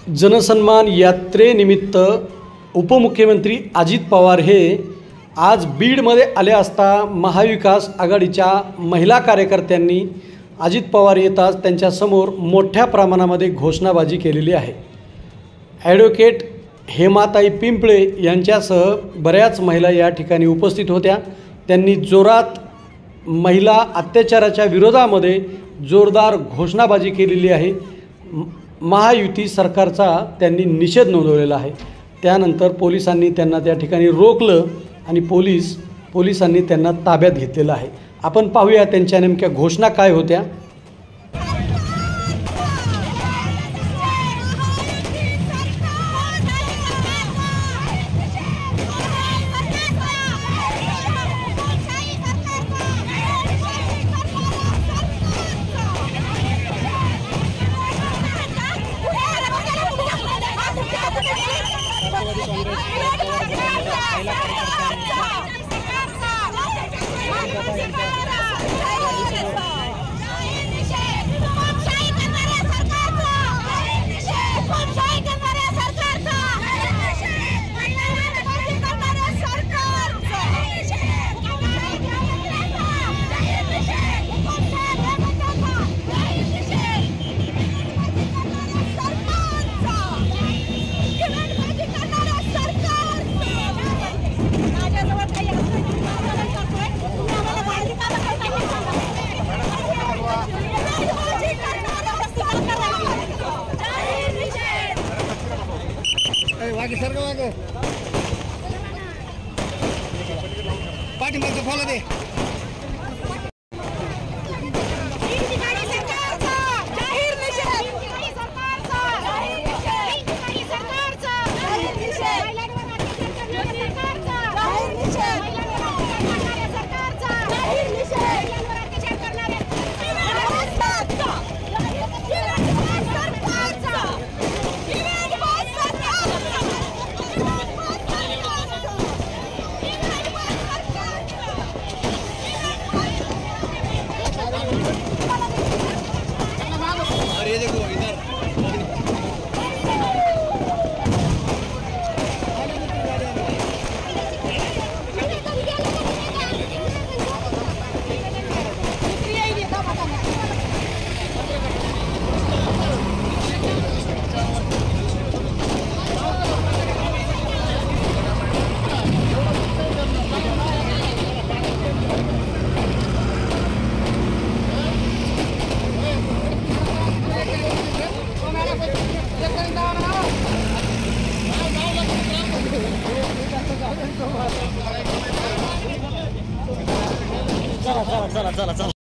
जनसन्मान यात्रेनिमित्त उपमुख्यमंत्री अजित पवार हे आज बीडमध्ये आले असता महाविकास आघाडीच्या महिला कार्यकर्त्यांनी अजित पवार येताच त्यांच्यासमोर मोठ्या प्रमाणामध्ये घोषणाबाजी केलेली आहे। ॲडव्होकेट हेमाताई पिंपळे यांच्यासह बऱ्याच महिला या ठिकाणी उपस्थित होत्या। त्यांनी जोरात महिला अत्याचाराच्या विरोधामध्ये जोरदार घोषणाबाजी केलेली आहे। महायुती सरकारचा त्यांनी निषेध नोंदवलेला आहे। त्यानंतर पोलिसांनी त्यांना त्या ठिकाणी रोखलं आणि पोलिसांनी त्यांना ताब्यात घेतलेलं आहे। आपण पाहूया त्यांच्या नेमक्या घोषणा काय होत्या। पाठीमागचं फॉलो दे। चला